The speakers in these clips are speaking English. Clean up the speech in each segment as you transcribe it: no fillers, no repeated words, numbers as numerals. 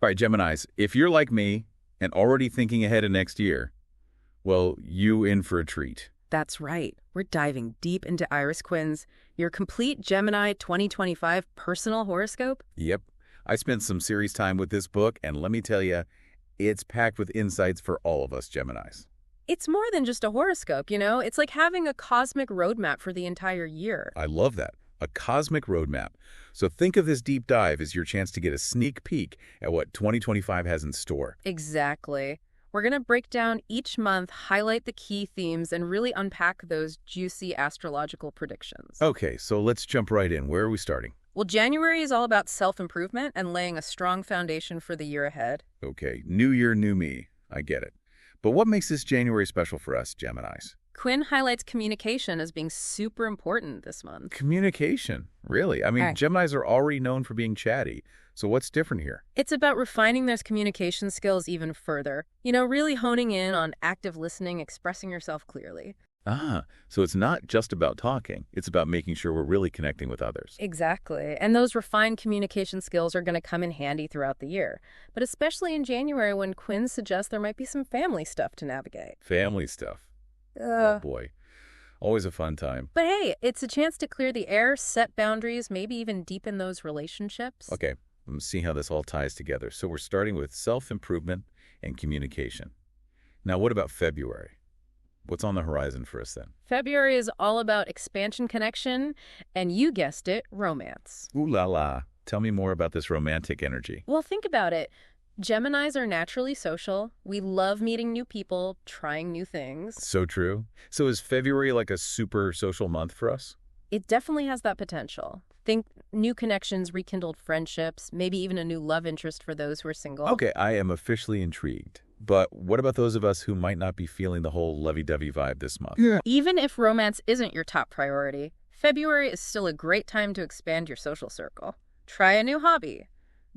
All right, Geminis, if you're like me and already thinking ahead of next year, well, you in for a treat. That's right. We're diving deep into Iris Quinn's Your Complete Gemini 2025 Personal Horoscope. Yep. I spent some serious time with this book, and let me tell you, it's packed with insights for all of us Geminis. It's more than just a horoscope, you know? It's like having a cosmic roadmap for the entire year. I love that. A cosmic roadmap. So think of this deep dive as your chance to get a sneak peek at what 2025 has in store. Exactly. We're going to break down each month, highlight the key themes, and really unpack those juicy astrological predictions. Okay, so let's jump right in. Where are we starting? Well, January is all about self-improvement and laying a strong foundation for the year ahead. Okay, new year, new me. I get it. But what makes this January special for us, Geminis? Quinn highlights communication as being super important this month. Communication, really? I mean, All right. Geminis are already known for being chatty. So what's different here? It's about refining those communication skills even further. You know, really honing in on active listening, expressing yourself clearly. Ah, so it's not just about talking. It's about making sure we're really connecting with others. Exactly. And those refined communication skills are going to come in handy throughout the year. But especially in January when Quinn suggests there might be some family stuff to navigate. Family stuff. Oh, boy. Always a fun time. But hey, it's a chance to clear the air, set boundaries, maybe even deepen those relationships. Okay, let's see how this all ties together. So we're starting with self-improvement and communication. Now, what about February? What's on the horizon for us then? February is all about expansion, connection, and you guessed it, romance. Ooh la la. Tell me more about this romantic energy. Well, think about it. Geminis are naturally social. We love meeting new people, trying new things. So true. So is February like a super social month for us? It definitely has that potential. Think new connections, rekindled friendships, maybe even a new love interest for those who are single. Okay, I am officially intrigued. But what about those of us who might not be feeling the whole lovey-dovey vibe this month? Yeah. Even if romance isn't your top priority, February is still a great time to expand your social circle. Try a new hobby.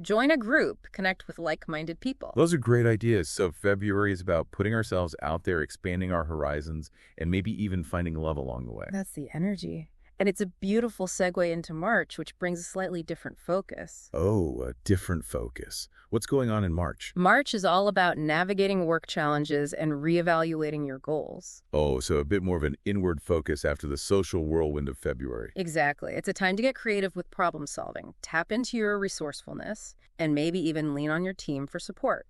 Join a group. Connect with like-minded people. Those are great ideas. So February is about putting ourselves out there, expanding our horizons, and maybe even finding love along the way. That's the energy. And it's a beautiful segue into March, which brings a slightly different focus. Oh, a different focus. What's going on in March? March is all about navigating work challenges and reevaluating your goals. Oh, so a bit more of an inward focus after the social whirlwind of February. Exactly. It's a time to get creative with problem solving, tap into your resourcefulness, and maybe even lean on your team for support.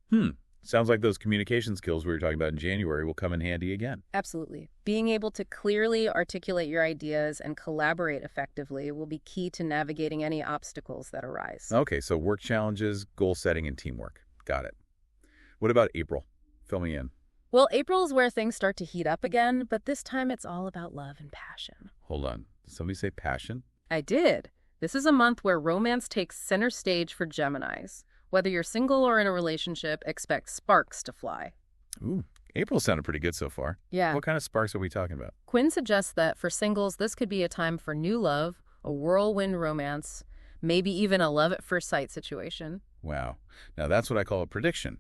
Sounds like those communication skills we were talking about in January will come in handy again. Absolutely. Being able to clearly articulate your ideas and collaborate effectively will be key to navigating any obstacles that arise. Okay, so work challenges, goal setting, and teamwork. Got it. What about April? Fill me in. Well, April is where things start to heat up again, but this time it's all about love and passion. Hold on. Did somebody say passion? I did. This is a month where romance takes center stage for Geminis. Whether you're single or in a relationship, expect sparks to fly. Ooh, April sounded pretty good so far. Yeah. What kind of sparks are we talking about? Quinn suggests that for singles, this could be a time for new love, a whirlwind romance, maybe even a love at first sight situation. Wow. Now that's what I call a prediction.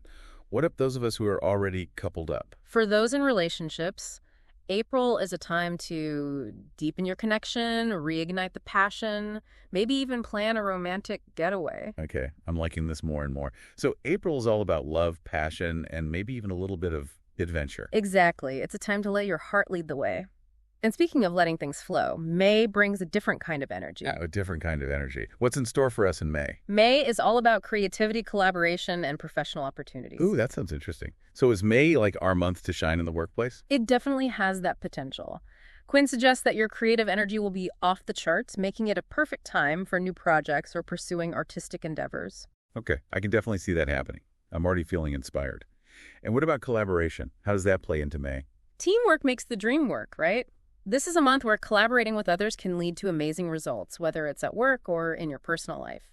What about those of us who are already coupled up? For those in relationships, April is a time to deepen your connection, reignite the passion, maybe even plan a romantic getaway. Okay, I'm liking this more and more. So April is all about love, passion, and maybe even a little bit of adventure. Exactly. It's a time to let your heart lead the way. And speaking of letting things flow, May brings a different kind of energy. Yeah, a different kind of energy. What's in store for us in May? May is all about creativity, collaboration, and professional opportunities. Ooh, that sounds interesting. So is May like our month to shine in the workplace? It definitely has that potential. Quinn suggests that your creative energy will be off the charts, making it a perfect time for new projects or pursuing artistic endeavors. Okay, I can definitely see that happening. I'm already feeling inspired. And what about collaboration? How does that play into May? Teamwork makes the dream work, right? This is a month where collaborating with others can lead to amazing results, whether it's at work or in your personal life.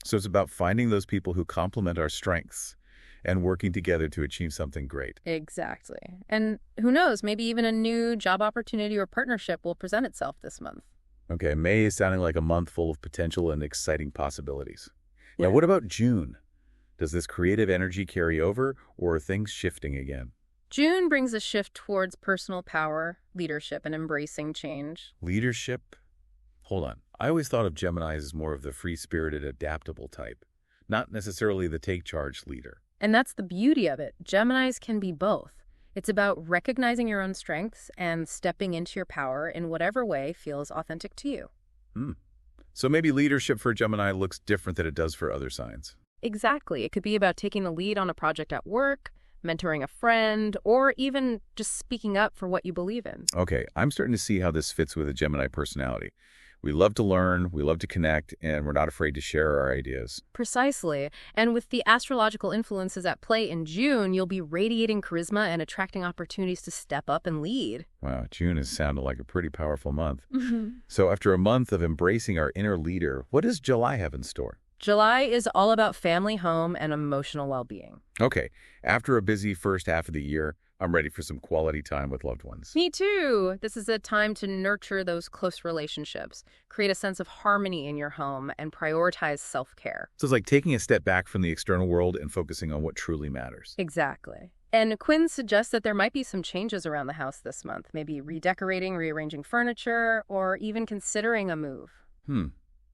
So it's about finding those people who complement our strengths and working together to achieve something great. Exactly. And who knows, maybe even a new job opportunity or partnership will present itself this month. Okay, May is sounding like a month full of potential and exciting possibilities. Now, Yeah. what about June? Does this creative energy carry over, or are things shifting again? June brings a shift towards personal power, leadership, and embracing change. Leadership? Hold on. I always thought of Geminis as more of the free-spirited, adaptable type. not necessarily the take-charge leader. And that's the beauty of it. Geminis can be both. It's about recognizing your own strengths and stepping into your power in whatever way feels authentic to you. So maybe leadership for Gemini looks different than it does for other signs. Exactly. It could be about taking the lead on a project at work, mentoring a friend, or even just speaking up for what you believe in. Okay, I'm starting to see how this fits with a Gemini personality. We love to learn, we love to connect, and we're not afraid to share our ideas. Precisely. And with the astrological influences at play in June, you'll be radiating charisma and attracting opportunities to step up and lead. Wow, June has sounded like a pretty powerful month. So after a month of embracing our inner leader, what does July have in store? July is all about family, home, and emotional well-being. Okay, after a busy first half of the year, I'm ready for some quality time with loved ones. Me too. This is a time to nurture those close relationships, create a sense of harmony in your home, and prioritize self-care. So it's like taking a step back from the external world and focusing on what truly matters. Exactly. And Quinn suggests that there might be some changes around the house this month, maybe redecorating, rearranging furniture, or even considering a move.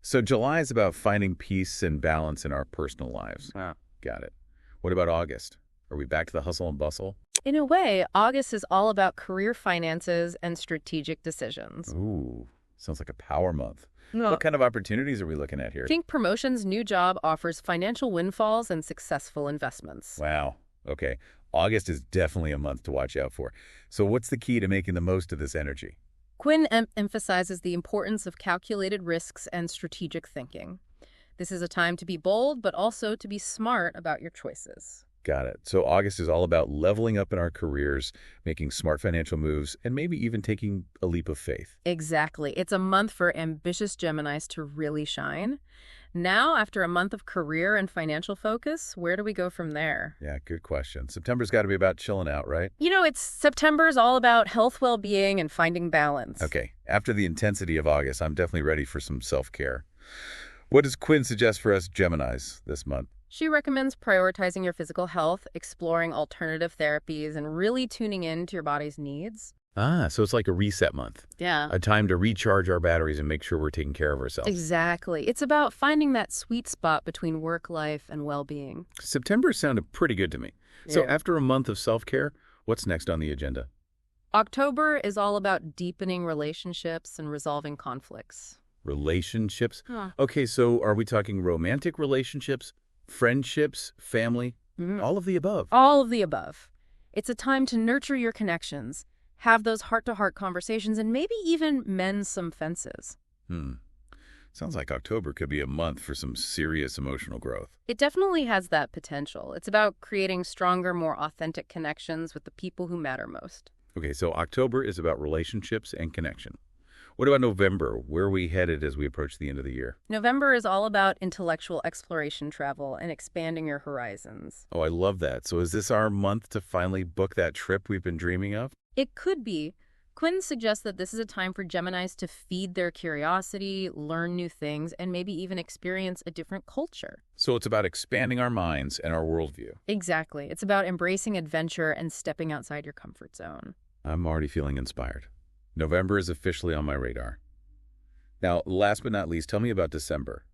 So July is about finding peace and balance in our personal lives. Wow. Got it. What about August? Are we back to the hustle and bustle? In a way, August is all about career finances and strategic decisions. Ooh, sounds like a power month. No. What kind of opportunities are we looking at here? Think promotions, new job offers financial windfalls and successful investments. Wow. Okay. August is definitely a month to watch out for. So what's the key to making the most of this energy? Quinn emphasizes the importance of calculated risks and strategic thinking. This is a time to be bold, but also to be smart about your choices. Got it. So August is all about leveling up in our careers, making smart financial moves, and maybe even taking a leap of faith. Exactly. It's a month for ambitious Geminis to really shine. Now, after a month of career and financial focus, where do we go from there? Yeah, good question. September's got to be about chilling out, right? September's all about health, well-being, and finding balance. Okay. After the intensity of August, I'm definitely ready for some self-care. What does Quinn suggest for us Geminis this month? She recommends prioritizing your physical health, exploring alternative therapies, and really tuning in to your body's needs. So it's like a reset month. Yeah. A time to recharge our batteries and make sure we're taking care of ourselves. Exactly. It's about finding that sweet spot between work life and well-being. September sounded pretty good to me. So Yeah. after a month of self-care, what's next on the agenda? October is all about deepening relationships and resolving conflicts. Relationships? Okay, so are we talking romantic relationships, friendships, family, all of the above? All of the above. It's a time to nurture your connections, have those heart-to-heart conversations, and maybe even mend some fences. Sounds like October could be a month for some serious emotional growth. It definitely has that potential. It's about creating stronger, more authentic connections with the people who matter most. Okay, so October is about relationships and connection. What about November? Where are we headed as we approach the end of the year? November is all about intellectual exploration travel and expanding your horizons. Oh, I love that. So is this our month to finally book that trip we've been dreaming of? It could be. Quinn suggests that this is a time for Geminis to feed their curiosity, learn new things, and maybe even experience a different culture. So it's about expanding our minds and our worldview. Exactly. It's about embracing adventure and stepping outside your comfort zone. I'm already feeling inspired. November is officially on my radar. Now, last but not least, tell me about December.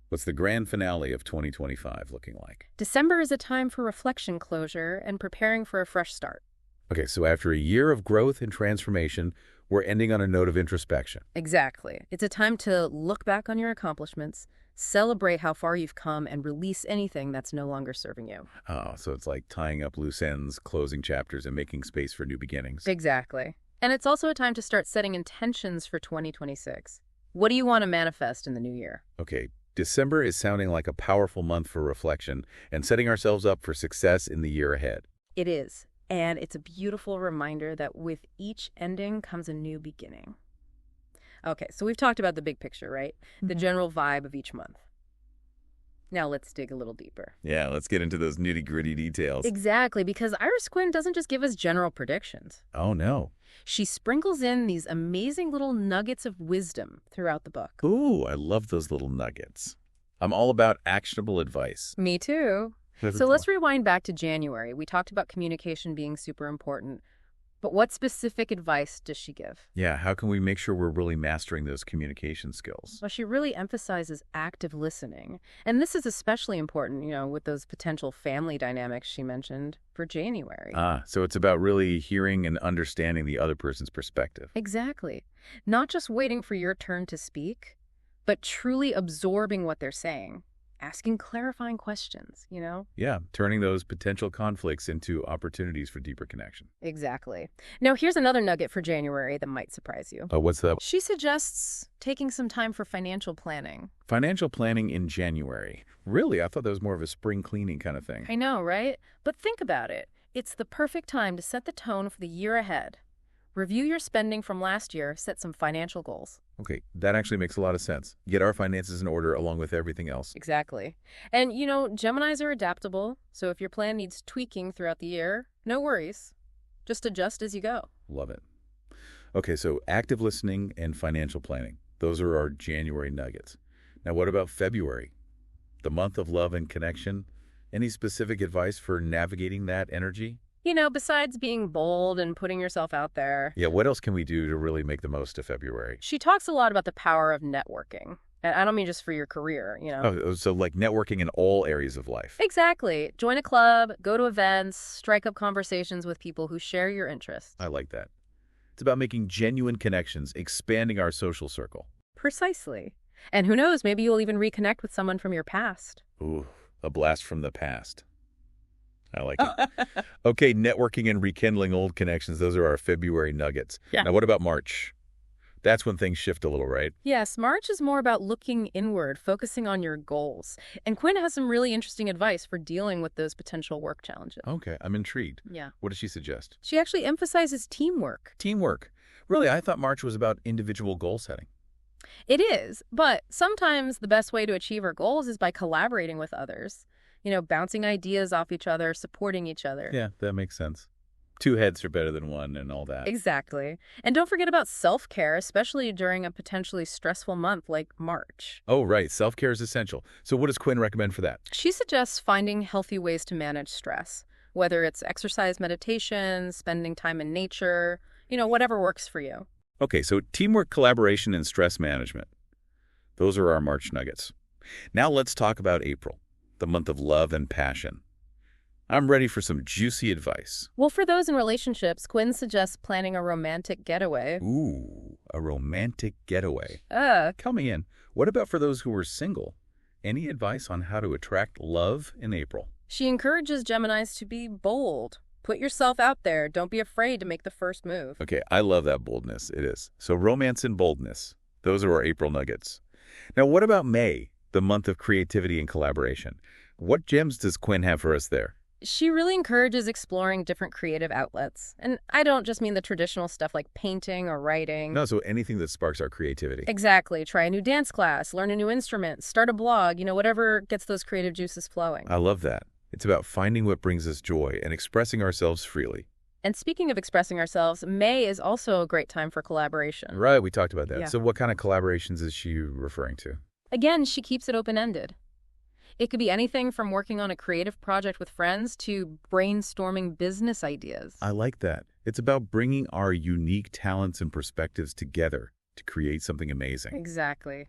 What's the grand finale of 2025 looking like? December is a time for reflection, closure, and preparing for a fresh start. Okay, so after a year of growth and transformation, we're ending on a note of introspection. Exactly. It's a time to look back on your accomplishments, celebrate how far you've come, and release anything that's no longer serving you. Oh, so it's like tying up loose ends, closing chapters, and making space for new beginnings. Exactly. And it's also a time to start setting intentions for 2026. What do you want to manifest in the new year? Okay, December is sounding like a powerful month for reflection and setting ourselves up for success in the year ahead. It is. And it's a beautiful reminder that with each ending comes a new beginning. Okay, so we've talked about the big picture, right? The general vibe of each month. Now let's dig a little deeper. Yeah, let's get into those nitty-gritty details. Exactly, because Iris Quinn doesn't just give us general predictions. Oh, no. She sprinkles in these amazing little nuggets of wisdom throughout the book. Ooh, I love those little nuggets. I'm all about actionable advice. Me too. So let's rewind back to January. We talked about communication being super important. But what specific advice does she give? Yeah, how can we make sure we're really mastering those communication skills? Well, she really emphasizes active listening. And this is especially important, with those potential family dynamics she mentioned for January. So it's about really hearing and understanding the other person's perspective. Exactly. Not just waiting for your turn to speak, but truly absorbing what they're saying. Asking clarifying questions. Yeah, turning those potential conflicts into opportunities for deeper connection. Exactly. Now, here's another nugget for January that might surprise you. Oh, what's that? She suggests taking some time for financial planning. Financial planning in January. Really? I thought that was more of a spring cleaning kind of thing. I know, right? But think about it. It's the perfect time to set the tone for the year ahead. Review your spending from last year, set some financial goals. Okay, that actually makes a lot of sense. Get our finances in order along with everything else. Exactly. And, Geminis are adaptable, so if your plan needs tweaking throughout the year, no worries. Just adjust as you go. Love it. Okay, so active listening and financial planning. Those are our January nuggets. Now, what about February? The month of love and connection. Any specific advice for navigating that energy? Besides being bold and putting yourself out there. Yeah, what else can we do to really make the most of February? She talks a lot about the power of networking. And I don't mean just for your career, Oh, so like networking in all areas of life. Exactly. Join a club, go to events, strike up conversations with people who share your interests. I like that. It's about making genuine connections, expanding our social circle. Precisely. And who knows, maybe you'll even reconnect with someone from your past. Ooh, a blast from the past. I like it. Okay, networking and rekindling old connections. Those are our February nuggets. Yeah. Now, what about March? That's when things shift a little, right? Yes, March is more about looking inward, focusing on your goals. And Quinn has some really interesting advice for dealing with those potential work challenges. Okay, I'm intrigued. Yeah. What does she suggest? She actually emphasizes teamwork. Teamwork. Really, I thought March was about individual goal setting. It is, but sometimes the best way to achieve our goals is by collaborating with others. Bouncing ideas off each other, supporting each other. Yeah, that makes sense. Two heads are better than one and all that. Exactly. And don't forget about self-care, especially during a potentially stressful month like March. Oh, right. Self-care is essential. So what does Quinn recommend for that? She suggests finding healthy ways to manage stress, whether it's exercise, meditation, spending time in nature, whatever works for you. Okay, so teamwork, collaboration, and stress management. Those are our March nuggets. Now let's talk about April, the month of love and passion. I'm ready for some juicy advice. Well, for those in relationships, Quinn suggests planning a romantic getaway. Ooh, a romantic getaway. Count me in. What about for those who are single? Any advice on how to attract love in April? She encourages Geminis to be bold. Put yourself out there. Don't be afraid to make the first move. Okay, I love that boldness. It is. So romance and boldness. Those are our April nuggets. Now, what about May, the month of creativity and collaboration? What gems does Quinn have for us there? She really encourages exploring different creative outlets. And I don't just mean the traditional stuff like painting or writing. No, so anything that sparks our creativity. Exactly. Try a new dance class, learn a new instrument, start a blog, whatever gets those creative juices flowing. I love that. It's about finding what brings us joy and expressing ourselves freely. And speaking of expressing ourselves, May is also a great time for collaboration. Right, we talked about that. Yeah. So what kind of collaborations is she referring to? Again, she keeps it open-ended. It could be anything from working on a creative project with friends to brainstorming business ideas. I like that. It's about bringing our unique talents and perspectives together to create something amazing. Exactly.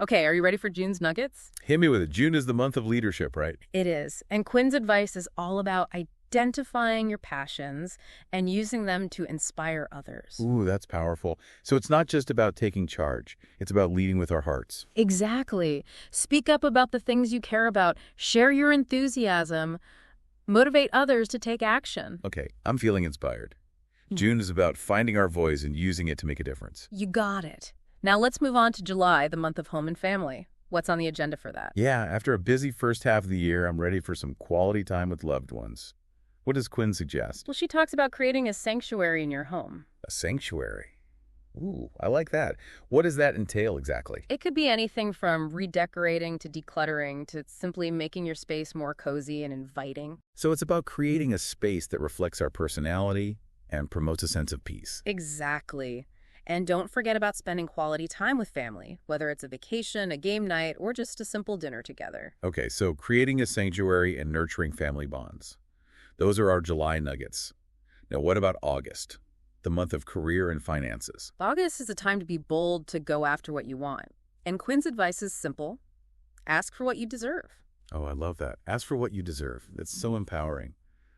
Okay, are you ready for June's nuggets? Hit me with it. June is the month of leadership, right? It is. And Quinn's advice is all about identifying your passions and using them to inspire others. Ooh, that's powerful. So it's not just about taking charge. It's about leading with our hearts. Exactly. Speak up about the things you care about. Share your enthusiasm. Motivate others to take action. Okay, I'm feeling inspired. June is about finding our voice and using it to make a difference. You got it. Now let's move on to July, the month of home and family. What's on the agenda for that? Yeah, after a busy first half of the year, I'm ready for some quality time with loved ones. What does Quinn suggest? Well, she talks about creating a sanctuary in your home. A sanctuary. Ooh, I like that. What does that entail exactly? It could be anything from redecorating to decluttering to simply making your space more cozy and inviting. So it's about creating a space that reflects our personality and promotes a sense of peace. Exactly. And don't forget about spending quality time with family, whether it's a vacation, a game night, or just a simple dinner together. Okay, so creating a sanctuary and nurturing family bonds. Those are our July nuggets. Now, what about August, the month of career and finances? August is a time to be bold, to go after what you want. And Quinn's advice is simple. Ask for what you deserve. Oh, I love that. Ask for what you deserve. That's so empowering,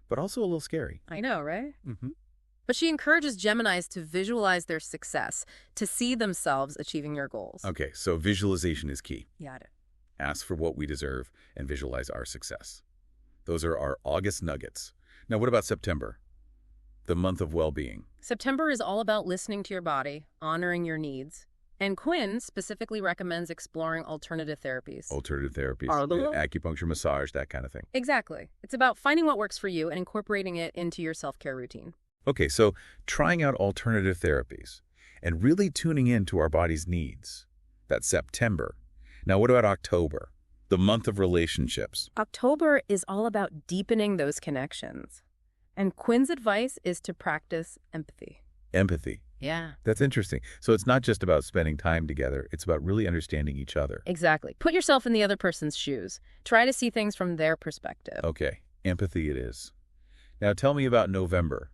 but also a little scary. I know, right? Mm-hmm. But she encourages Geminis to visualize their success, to see themselves achieving your goals. Okay, so visualization is key. Got it. Ask for what we deserve and visualize our success. Those are our August nuggets. Now, what about September? The month of well-being. September is all about listening to your body, honoring your needs. And Quinn specifically recommends exploring alternative therapies. Alternative therapies, Are acupuncture, massage, that kind of thing. Exactly. It's about finding what works for you and incorporating it into your self-care routine. Okay, so trying out alternative therapies and really tuning in to our body's needs. That's September. Now, what about October? The month of relationships. October is all about deepening those connections. And Quinn's advice is to practice empathy. Empathy. Yeah. That's interesting. So it's not just about spending time together. It's about really understanding each other. Exactly. Put yourself in the other person's shoes. Try to see things from their perspective. Okay, empathy it is. Now tell me about November,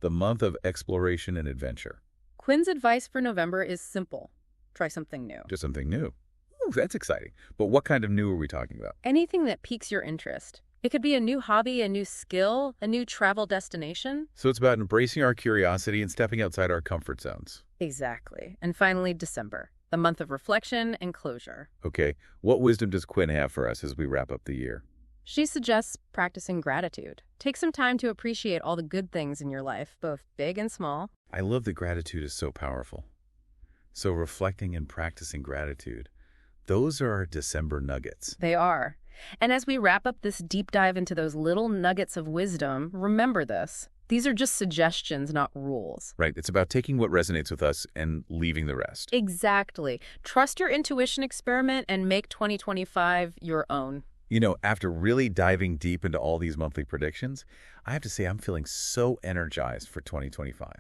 the month of exploration and adventure. Quinn's advice for November is simple. Try something new. Just something new. Ooh, that's exciting. But what kind of new are we talking about? Anything that piques your interest. It could be a new hobby, a new skill, a new travel destination. So it's about embracing our curiosity and stepping outside our comfort zones. Exactly. And finally, December, the month of reflection and closure. Okay, what wisdom does Quinn have for us as we wrap up the year? She suggests practicing gratitude. Take some time to appreciate all the good things in your life, both big and small. I love that gratitude is so powerful. So reflecting and practicing gratitude, those are our December nuggets. They are. And as we wrap up this deep dive into those little nuggets of wisdom, remember this. These are just suggestions, not rules. Right, it's about taking what resonates with us and leaving the rest. Exactly. Trust your intuition experiment and make 2025 your own. You know, after really diving deep into all these monthly predictions, I have to say I'm feeling so energized for 2025.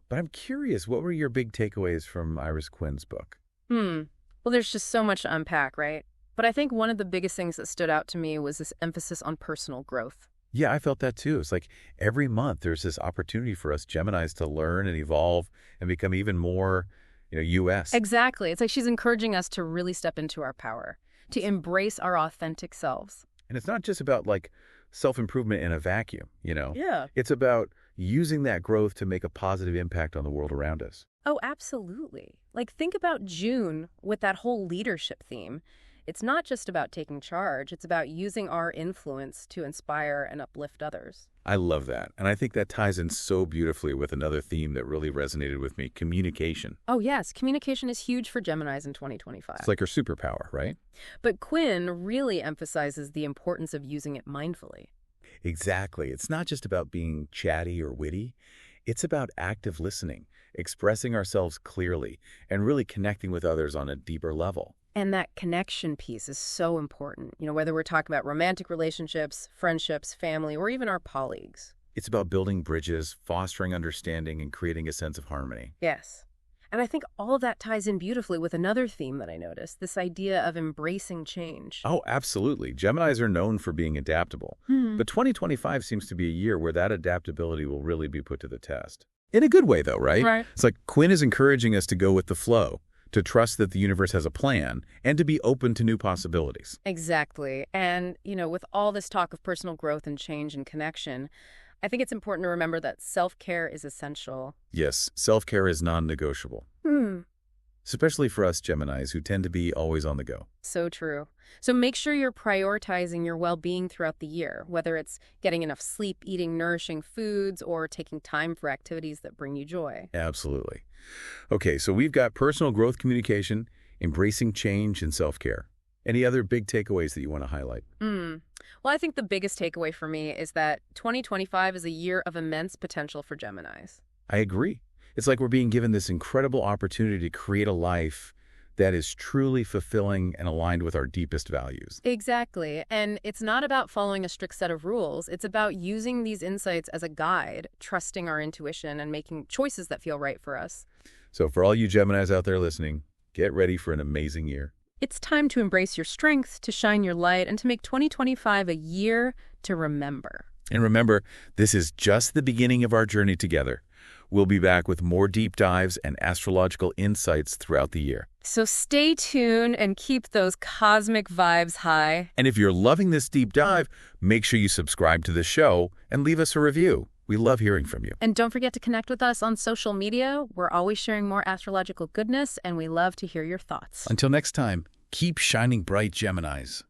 But I'm curious, what were your big takeaways from Iris Quinn's book? Well, there's just so much to unpack, right? But I think one of the biggest things that stood out to me was this emphasis on personal growth. Yeah, I felt that too. It's like every month there's this opportunity for us Geminis to learn and evolve and become even more, U.S. Exactly. It's like she's encouraging us to really step into our power, to embrace our authentic selves. And it's not just about like self-improvement in a vacuum, Yeah. It's about using that growth to make a positive impact on the world around us. Oh, absolutely. Like, think about June with that whole leadership theme. It's not just about taking charge. It's about using our influence to inspire and uplift others. I love that. And I think that ties in so beautifully with another theme that really resonated with me, communication. Oh, yes. Communication is huge for Geminis in 2025. It's like our superpower, right? But Quinn really emphasizes the importance of using it mindfully. Exactly. It's not just about being chatty or witty. It's about active listening, expressing ourselves clearly, and really connecting with others on a deeper level. And that connection piece is so important, whether we're talking about romantic relationships, friendships, family, or even our colleagues. It's about building bridges, fostering understanding, and creating a sense of harmony. Yes. And I think all of that ties in beautifully with another theme that I noticed, this idea of embracing change. Oh, absolutely. Geminis are known for being adaptable. But 2025 seems to be a year where that adaptability will really be put to the test. In a good way, though, right? Right. It's like Quinn is encouraging us to go with the flow, to trust that the universe has a plan, and to be open to new possibilities. Exactly. And, with all this talk of personal growth and change and connection, I think it's important to remember that self-care is essential. Yes, self-care is non-negotiable. Especially for us Geminis who tend to be always on the go. So true. So make sure you're prioritizing your well-being throughout the year, whether it's getting enough sleep, eating nourishing foods, or taking time for activities that bring you joy. Absolutely. Okay, so we've got personal growth communication, embracing change, and self-care. Any other big takeaways that you want to highlight? Well, I think the biggest takeaway for me is that 2025 is a year of immense potential for Geminis. I agree. It's like we're being given this incredible opportunity to create a life that is truly fulfilling and aligned with our deepest values. Exactly. And it's not about following a strict set of rules. It's about using these insights as a guide, trusting our intuition, and making choices that feel right for us. So for all you Geminis out there listening, get ready for an amazing year. It's time to embrace your strengths, to shine your light, and to make 2025 a year to remember. And remember, this is just the beginning of our journey together. We'll be back with more deep dives and astrological insights throughout the year. So stay tuned and keep those cosmic vibes high. And if you're loving this deep dive, make sure you subscribe to the show and leave us a review. We love hearing from you. And don't forget to connect with us on social media. We're always sharing more astrological goodness, and we love to hear your thoughts. Until next time, keep shining bright, Geminis.